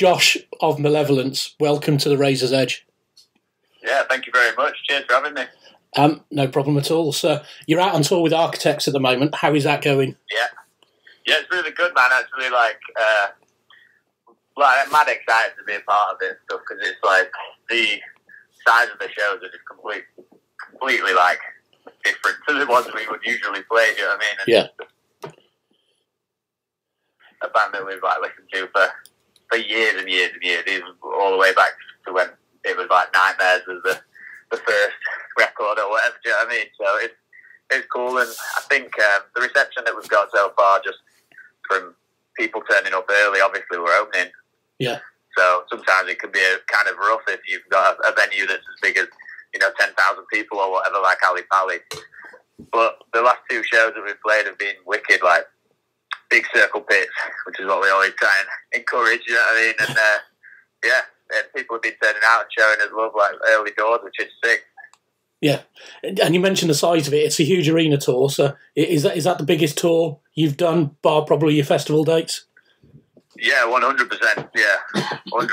Josh of Malevolence, welcome to the Razor's Edge. Yeah, thank you very much. Cheers for having me. No problem at all. So you're out on tour with Architects at the moment. How is that going? Yeah, it's really good, man. Actually, I'm mad excited to be a part of it and stuff because it's like the size of the shows are just completely like different to the ones we would usually play. Do you know what I mean? And yeah. A band that we've listened to for years and years and years, even all the way back to when it was like Nightmares was the first record or whatever. Do you know what I mean? So it's cool, and I think the reception that we've got so far, just from people turning up early. Obviously, we're opening. Yeah. So sometimes it can be kind of rough if you've got a venue that's as big as 10,000 people or whatever, like Ali Pali. But the last two shows that we've played have been wicked, like big circle pits, which is what we always try and encourage. You know what I mean? And people have been turning out and showing us love like early doors, which is sick. Yeah, and you mentioned the size of it. It's a huge arena tour. So is that the biggest tour you've done, bar probably your festival dates? Yeah, 100%. Yeah, 100%. So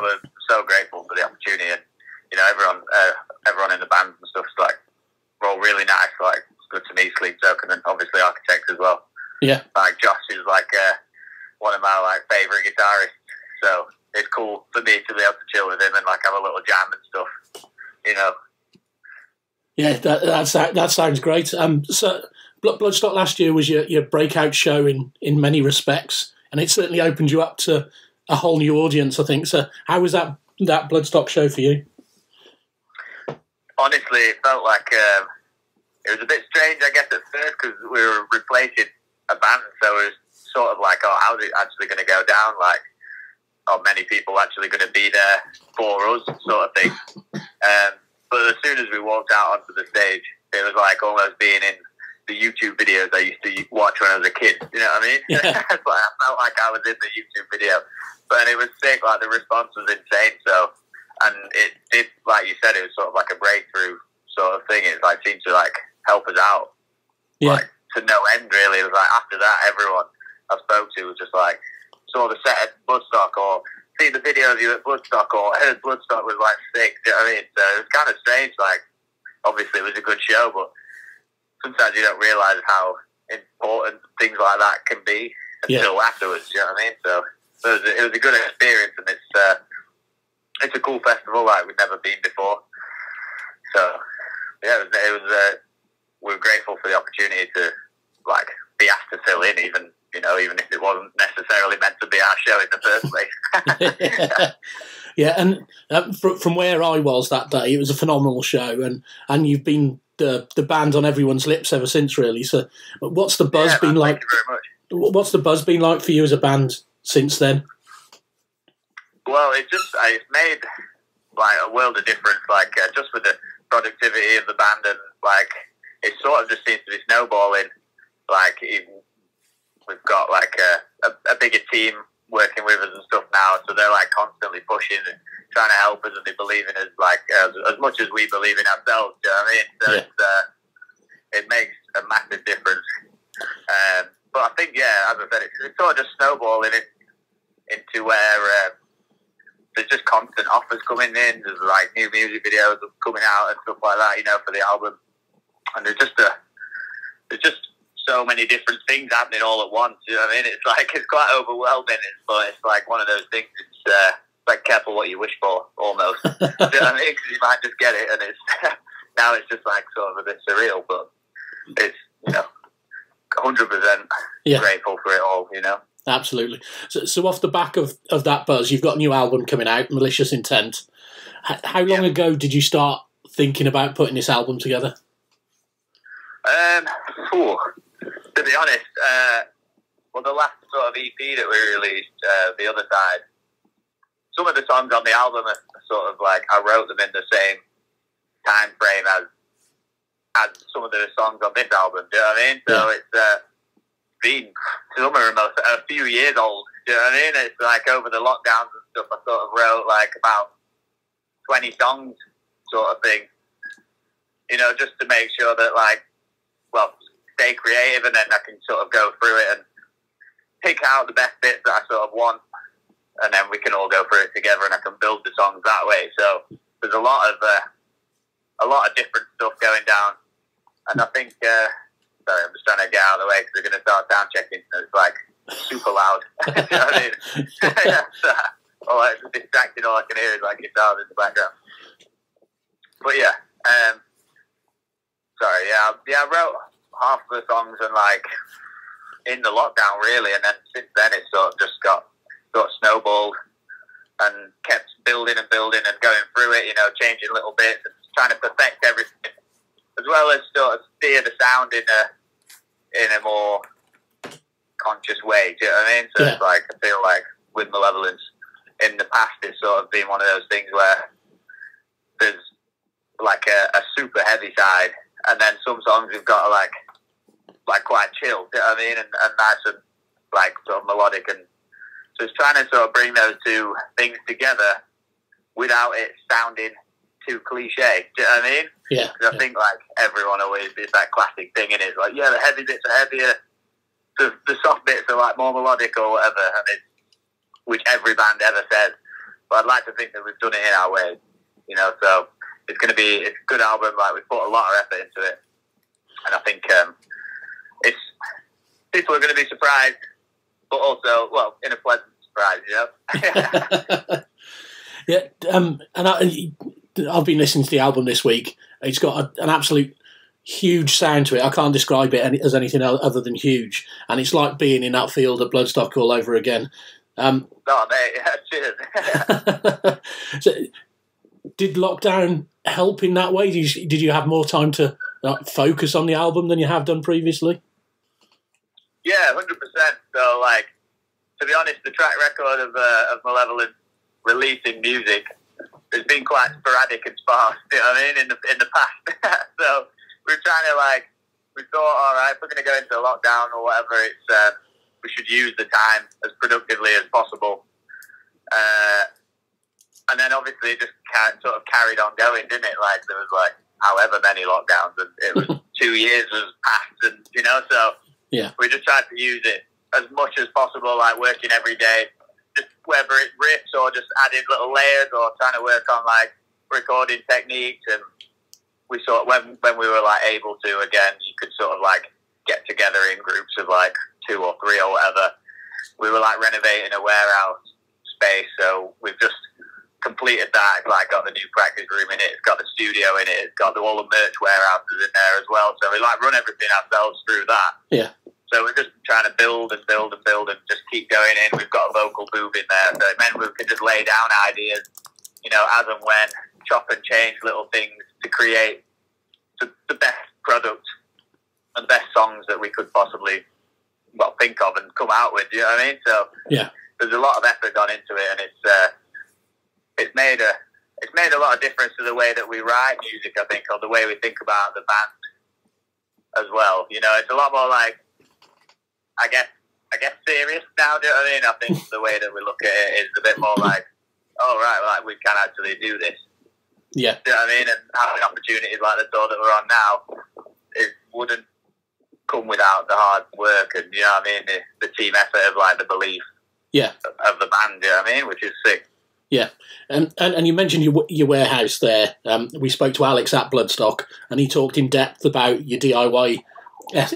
we're so grateful for the opportunity, and everyone in the band and stuff's we're all really nice. Like, it's good to meet Sleep Token and obviously Architects as well. Yeah, Josh is one of my favourite guitarists. So it's cool for me to be able to chill with him and have a little jam and stuff. Yeah, that sounds great. So Bloodstock last year was your breakout show in many respects, and it certainly opened you up to a whole new audience, I think. So how was that Bloodstock show for you? Honestly, it felt like it was a bit strange, I guess, at first, because we were replacing a band, so it was sort of how's it actually going to go down? Are many people actually going to be there for us, sort of thing? But as soon as we walked out onto the stage, it was almost being in the YouTube videos I used to watch when I was a kid. You know what I mean? Yeah. I felt like I was in the YouTube video. But it was sick. The response was insane. So, and it did, like you said, it was sort of like a breakthrough sort of thing. It seemed to help us out. Yeah. To no end, really. It was after that, everyone I spoke to was just saw the set at Bloodstock or see the video of you at Bloodstock or heard Bloodstock was sick. Do you know what I mean? So it was kind of strange. Obviously it was a good show, but sometimes you don't realise how important things like that can be until afterwards. Do you know what I mean? So it was a good experience, and it's a cool festival we've never been before. So yeah, it was we were grateful for the opportunity to be asked to fill in, even if it wasn't necessarily meant to be our show in the first place. Yeah, and from where I was that day, it was a phenomenal show, and you've been the band on everyone's lips ever since, really. So, what's the buzz been like? Thank you very much. What's the buzz been like for you as a band since then? Well, it's made a world of difference. Just with the productivity of the band, and it sort of just seems to be snowballing. We've got a bigger team working with us and stuff now, so they're constantly pushing and trying to help us, and they believe in us as much as we believe in ourselves. Do you know what I mean? So it makes a massive difference. But I think, as I said, it's sort of just snowballing into where there's just constant offers coming in. There's new music videos coming out and stuff like that, for the album, and there's just so many different things happening all at once. You know what I mean? It's quite overwhelming. But it's one of those things. It's careful what you wish for, almost. Do you know what I mean? Because you might just get it, and it's now it's just sort of a bit surreal. But it's 100% grateful for it all. Absolutely. So off the back of that buzz, you've got a new album coming out, Malicious Intent. How long ago did you start thinking about putting this album together? To be honest, the last sort of EP that we released, The Other Side, some of the songs on the album are sort of I wrote them in the same time frame as some of the songs on this album. Do you know what I mean? So it's been some of them a few years old. Do you know what I mean? It's over the lockdowns and stuff, I sort of wrote about 20 songs, sort of thing. Just to make sure that stay creative, and then I can sort of go through it and pick out the best bits that I sort of want and then we can all go through it together, and I can build the songs that way. So there's a lot of different stuff going down, and I think. Sorry, I'm just trying to get out of the way because we're going to start sound checking. So it's like super loud. You know what I mean? It's distracting. All I can hear is like guitars in the background. But yeah, I wrote half the songs and like in the lockdown really, and then since then it sort of just got snowballed and kept building and building and going through it. You know, changing little bits and trying to perfect everything, as well as sort of steer the sound in a more conscious way. Do you know what I mean? So it's like, I feel like with Malevolence, in the past, it's sort of been one of those things where there's like a super heavy side, and then some songs we've got like quite chill. Do you know what I mean? And nice and like sort of melodic, and so it's trying to sort of bring those two things together without it sounding too cliche. Do you know what I mean? Yeah. Because I think like everyone always, it's that classic thing, and it's like, yeah, the heavy bits are heavier, the soft bits are like more melodic or whatever, and it's, which every band ever says. But I'd like to think that we've done it in our way, you know. So it's a good album. Like, we've put a lot of effort into it, and I think people are going to be surprised, but also, well, in a pleasant surprise, you know. Yeah, and I've been listening to the album this week. It's got an absolute huge sound to it. I can't describe it as anything other than huge. And it's like being in that field of Bloodstock all over again. Oh, mate, yeah, cheers. So, did lockdown help in that way? Did you have more time to focus on the album than you have done previously? Yeah, 100%. So, like, to be honest, the track record of Malevolence releasing music has been quite sporadic and sparse, you know what I mean, in the past. So we're trying to we thought, all right, if we're going to go into lockdown or whatever, it's we should use the time as productively as possible. And then obviously it just sort of carried on going, didn't it? Like, there was like however many lockdowns, and it was 2 years was passed, and you know, so yeah, we just tried to use it as much as possible, like working every day, just whether it's riffs or just adding little layers or trying to work on like recording techniques. And we sort of, when we were like able to again, you could sort of like get together in groups of like 2 or 3 or whatever. We were like renovating a warehouse space, so we've just completed that. It's like got the new practice room in it, it's got the studio in it, it's got all the merch warehouses in there as well. So we like run everything ourselves through that. Yeah. So we're just trying to build and build and build and just keep going in. We've got a vocal booth in there, so it meant we could just lay down ideas, you know, as and when, chop and change little things to create the best product and the best songs that we could possibly, well, think of and come out with, you know what I mean? So yeah, there's a lot of effort gone into it, and it's made a lot of difference to the way that we write music, I think, or the way we think about the band as well. You know, it's a lot more like, I guess serious now, do you know what I mean? I think the way that we look at it is a bit more like, oh, right, like we can actually do this. Yeah. Do you know what I mean? And having opportunities like the tour that we're on now, it wouldn't come without the hard work and, you know what I mean, the team effort of like the belief of the band, you know what I mean, which is sick. Yeah, and you mentioned your warehouse there. We spoke to Alex at Bloodstock, and he talked in depth about your DIY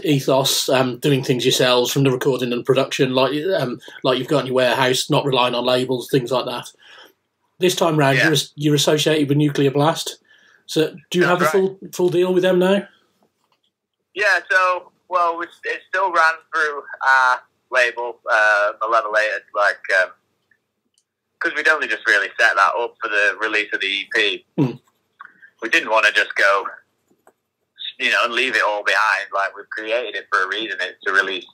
ethos, doing things yourselves from the recording and production, like you've got in your warehouse, not relying on labels, things like that. This time round, you're associated with Nuclear Blast. So do you have a full deal with them now? Yeah, so, well, it still ran through our label, Malevolence, like, because we'd only just really set that up for the release of the EP. We didn't want to just go, you know, and leave it all behind. Like, we've created it for a reason. It's to release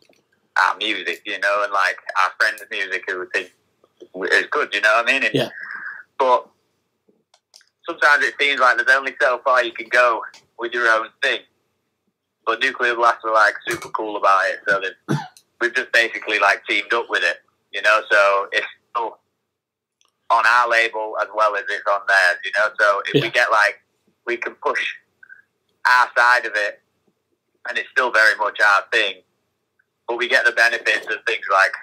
our music, you know, and like our friends' music who we think is good, you know what I mean? And, yeah. But sometimes it seems like there's only so far you can go with your own thing. But Nuclear Blast are like super cool about it, so we've just basically like teamed up with it, you know. So it's still on our label as well as it's on theirs, you know. So if we get like, we can push our side of it, and it's still very much our thing, but we get the benefits of things like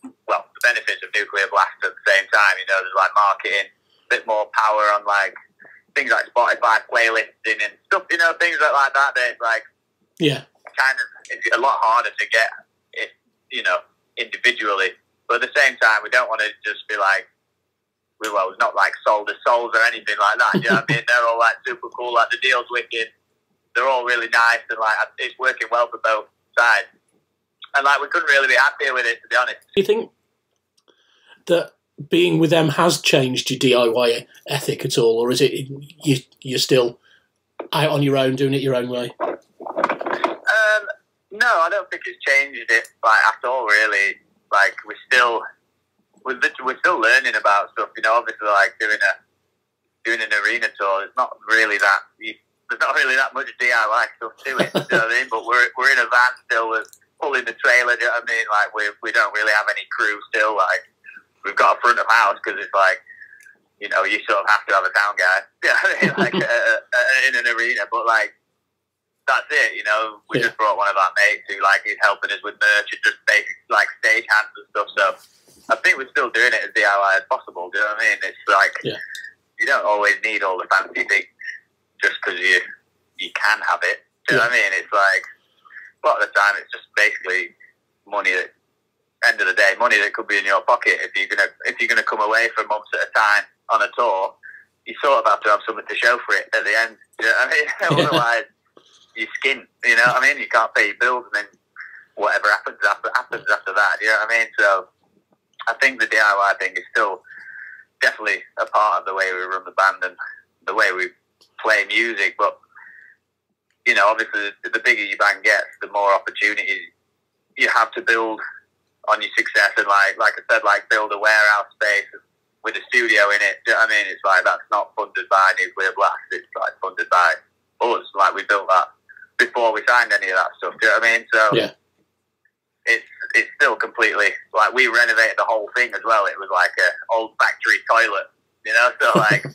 well, the benefits of nuclear blast at the same time. You know, there's like marketing, a bit more power on like things like Spotify playlisting and stuff. You know, things like that. That like kind of it's a lot harder to get it. You know, individually, but at the same time, we don't want to just be like. Well, it's not like Sold as Souls or anything like that. You know what I mean? They're all like super cool. Like the deal's wicked. They're all really nice and like it's working well for both sides. And like we couldn't really be happier with it, to be honest. Do you think that being with them has changed your DIY ethic at all, or is it you're still out on your own, doing it your own way? No, I don't think it's changed it like at all. Really, like we're still learning about stuff. You know, obviously, like doing an arena tour. It's not really that. There's not really that much DIY stuff to it. You know what I mean? But we're in a van still. We're pulling the trailer. Do you know what I mean? Like we don't really have any crew still. Like we've got a front of house because it's like, you know, you sort of have to have a sound guy. You know what I mean? Like in an arena. But like that's it. You know, we just brought one of our mates who like is helping us with merch and just basic like stage hands and stuff. So. I think we're still doing it as DIY as possible. Do you know what I mean? It's like you don't always need all the fancy things just because you can have it. Do you know what I mean? It's like a lot of the time it's just basically money. That end of the day, money that could be in your pocket if you're gonna come away for months at a time on a tour. You sort of have to have something to show for it at the end. Do you know what I mean? Otherwise, you skin. You know what I mean? You can't pay your bills, and then whatever happens after that. Do you know what I mean? So. I think the DIY thing is still definitely a part of the way we run the band and the way we play music. But, you know, obviously the bigger your band gets, the more opportunities you have to build on your success. And like I said, like build a warehouse space with a studio in it. Do you know what I mean? It's like that's not funded by Nuclear Blast. It's like funded by us. Like we built that before we signed any of that stuff. Do you know what I mean? So it's still completely like we renovated the whole thing as well. It was like a old factory toilet, you know. So like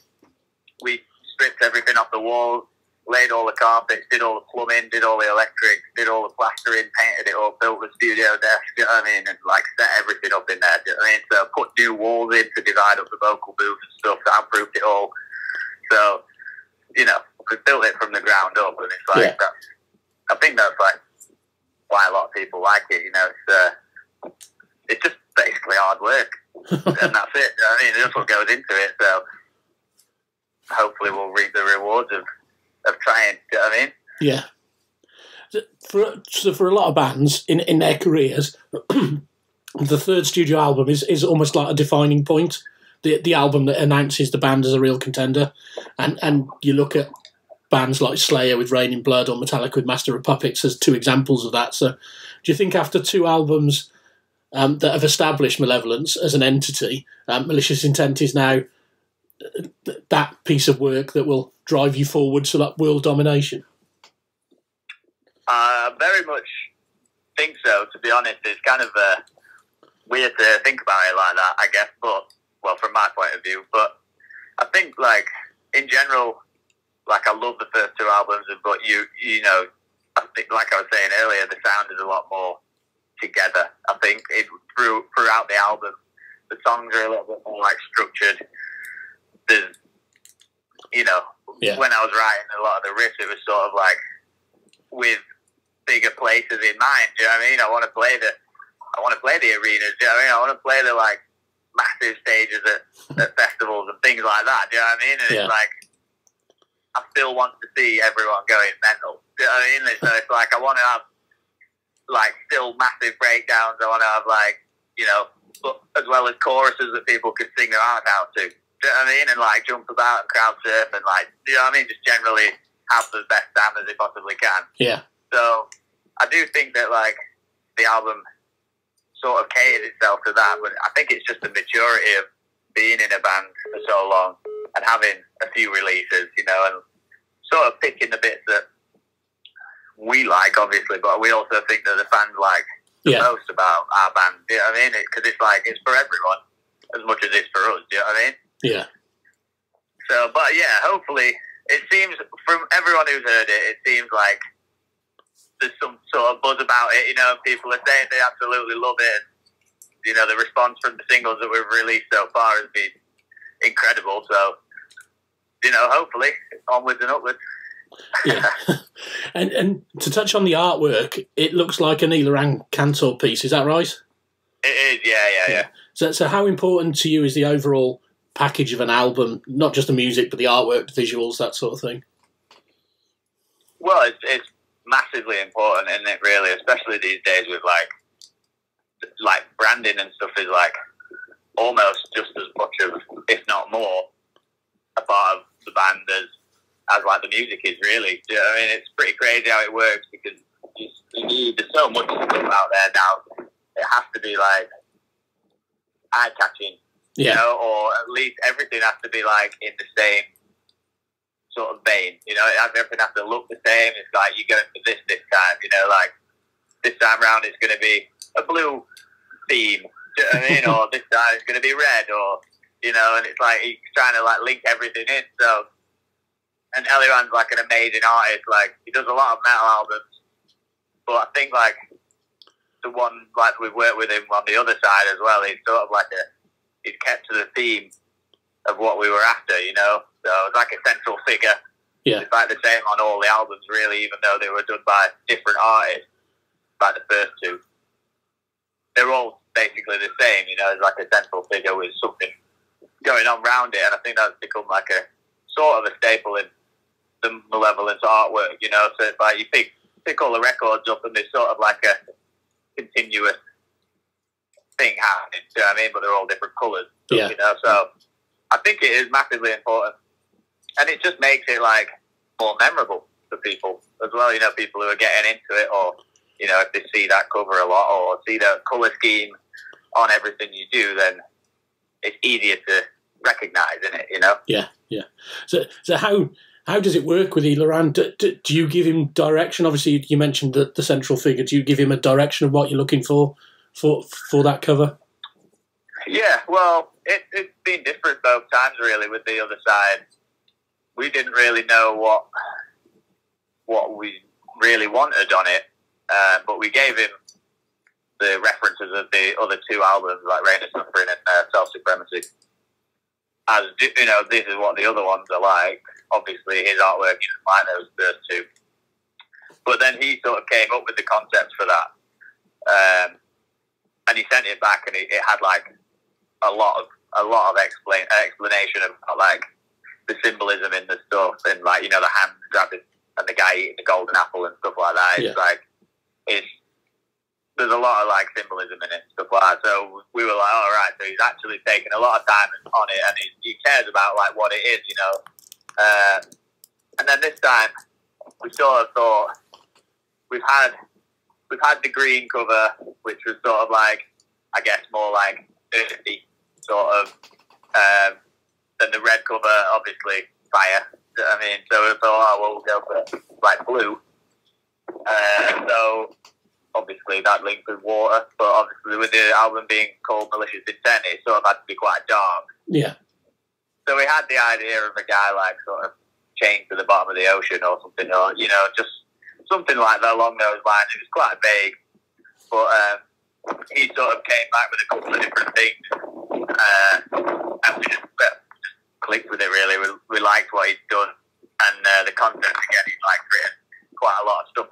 we stripped everything off the walls, laid all the carpets, did all the plumbing, did all the electrics, did all the plastering, painted it all, built the studio desk. You know what I mean? And like set everything up in there. Do you know what I mean? So put new walls in to divide up the vocal booth and stuff. Soundproofed it all. So you know, we built it from the ground up, and it's like I think that's like. Why a lot of people like it, you know, it's just basically hard work, and that's it. You know what I mean, that's what goes into it. So hopefully, we'll reap the rewards of trying. You know what I mean? Yeah. For a lot of bands in their careers, the third studio album is almost like a defining point. The album that announces the band as a real contender, and you look at. Bands like Slayer with Rain in Blood or Metallica with Master of Puppets as two examples of that. So do you think after two albums that have established Malevolence as an entity, Malicious Intent is now that piece of work that will drive you forward to that world domination? I very much think so, to be honest. It's kind of weird to think about it like that, I guess, but, well, from my point of view. But I think, like, in general... Like, I love the first two albums, but you know, I think, like I was saying earlier, the sound is a lot more together. I think throughout the album, the songs are a little bit more, like, structured. There's, you know, when I was writing a lot of the riffs, it was sort of, like, with bigger places in mind, do you know what I mean? I want to play the arenas, do you know what I mean? I want to play the, like, massive stages at festivals and things like that, do you know what I mean? And it's, like... I still want to see everyone going mental. Do you know what I mean? So it's like I want to have like still massive breakdowns. I want to have like, you know, but as well as choruses that people could sing their heart out to. Do you know what I mean? And like jump about and crowd surf and like, do you know what I mean? Just generally have the best time as they possibly can. Yeah. So I do think that like the album sort of catered itself to that, but I think it's just the maturity of being in a band for so long and having a few releases, you know, and sort of picking the bits that we like, obviously, but we also think that the fans like the most about our band, you know what I mean? Because it's like, it's for everyone as much as it's for us, do you know what I mean? Yeah. So, but yeah, hopefully, it seems, from everyone who's heard it, it seems like there's some sort of buzz about it, you know, people are saying they absolutely love it. You know, the response from the singles that we've released so far has been incredible. So, you know, hopefully onwards and upwards. Yeah. And to touch on the artwork, it looks like an Ilan Cantor piece. Is that right? It is, yeah. So how important to you is the overall package of an album, not just the music, but the artwork, the visuals, that sort of thing? Well, it's massively important, isn't it, really? Especially these days with, like branding and stuff is, like, almost just as much of, if not more, a part of the band as like, the music is, really. Do you know what I mean? It's pretty crazy how it works, because there's so much stuff out there now. It has to be, like, eye-catching, you know, or at least everything has to be, like, in the same sort of vein, you know. Everything has to look the same. It's like, you're going for this time, you know, like, this time round it's going to be a blue theme, do you know what I mean? Or this time it's going to be red, or, you know, and it's like, he's trying to, like, link everything in, so. And Eliran's, like, an amazing artist. Like, he does a lot of metal albums, but I think, like, the one, like, we've worked with him on the other side as well, he's sort of like he's kept to the theme of what we were after, you know? So it's like a central figure. Yeah. It's like the same on all the albums, really, even though they were done by different artists, like the first two. They're all basically the same, you know, it's like a central figure with something going on around it, and I think that's become like a sort of a staple in the Malevolence artwork, you know? So it's like you pick all the records up and there's sort of like a continuous thing happening, do you know what I mean? But they're all different colours, you know? So I think it is massively important. And it just makes it, like, more memorable for people as well, you know, people who are getting into it, or, you know, if they see that cover a lot or see the colour scheme on everything you do, then it's easier to recognise, isn't it, you know? Yeah. So how does it work with Ilan? Do you give him direction? Obviously, you mentioned the central figure. Do you give him a direction of what you're looking for that cover? Yeah, well, it's been different both times, really, with the other side. We didn't really know what we really wanted on it, but we gave him the references of the other two albums, like Reign of Suffering and Self-Supremacy. As, you know, this is what the other ones are like. Obviously, his artwork isn't like those first two. But then he sort of came up with the concepts for that. And he sent it back, and it had, like, a lot of explanation of, like, the symbolism in the stuff, and, like, you know, the hand grabbing and the guy eating the golden apple and stuff like that. It's like, there's a lot of, like, symbolism in it and stuff like that. So we were like, all right, so he's actually taken a lot of time on it, and he cares about, like, what it is, you know. And then this time we sort of thought we've had the green cover, which was sort of like, I guess, more like earthy sort of, than the red cover, obviously fire. I mean, so we thought, oh, well, we'll go for like blue. So obviously that linked with water, but obviously with the album being called Malicious Intent, it sort of had to be quite dark. Yeah. So we had the idea of a guy, like, sort of chained to the bottom of the ocean or something, or, you know, just something like that along those lines. It was quite vague, but he sort of came back with a couple of different things, and we just clicked with it, really. We liked what he'd done, and the concept, again, he'd, like, written quite a lot of stuff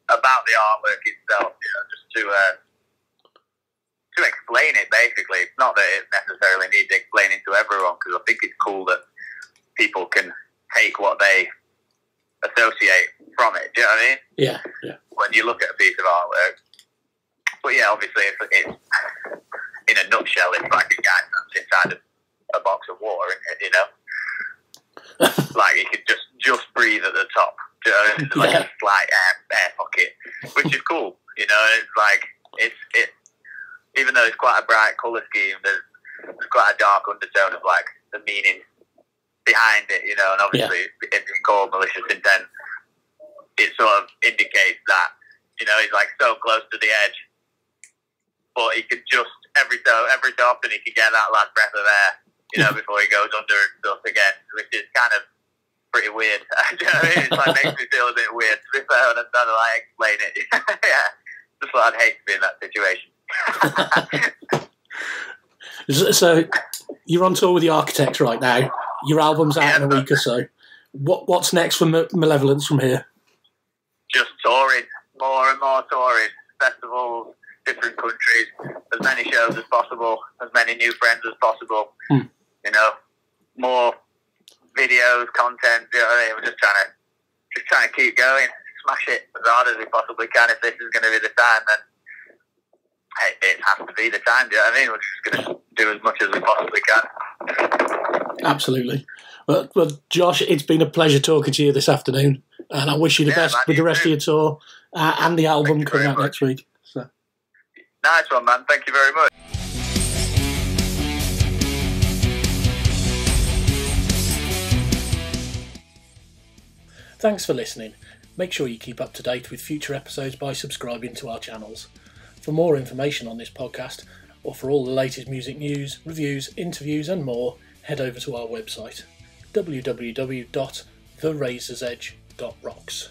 about the artwork itself, you know, just to explain it, basically. It's not that it necessarily needs explaining to everyone, because I think it's cool that people can take what they associate from it. Do you know what I mean? Yeah. When you look at a piece of artwork. But yeah, obviously, it's in a nutshell, it's like a guy that's inside a box of water, you know? Like, he could just breathe at the top. Do you know? It's like a slight air pocket, which is cool. You know, it's like, it's even though it's quite a bright colour scheme, there's quite a dark undertone of, like, the meaning behind it, you know, and obviously it's been called Malicious Intent. It sort of indicates that, you know, he's, like, so close to the edge, but he could just, every so often he could get that last breath of air, you know, before he goes under and stuff again, which is kind of pretty weird. Do you know what I mean? It's like, makes me feel a bit weird, to be fair, when I'm trying to, like, explain it. Yeah, just thought I'd hate to be in that situation. So you're on tour with the Architects right now. Your album's out in a week or so. What's next for Malevolence from here? Just touring, more and more touring, festivals, different countries, as many shows as possible, as many new friends as possible. You know, more videos, content. You know what I mean? We're just trying to keep going, smash it as hard as we possibly can. If this is going to be the time, then it has to be the time. Do you know what I mean? We're just going to do as much as we possibly can. Absolutely. Well, Josh, it's been a pleasure talking to you this afternoon, and I wish you the best with the rest of your tour and the album coming out next week. So. Nice one, man. Thank you very much. Thanks for listening. Make sure you keep up to date with future episodes by subscribing to our channels. For more information on this podcast, or for all the latest music news, reviews, interviews and more, head over to our website, www.therazorsedge.rocks.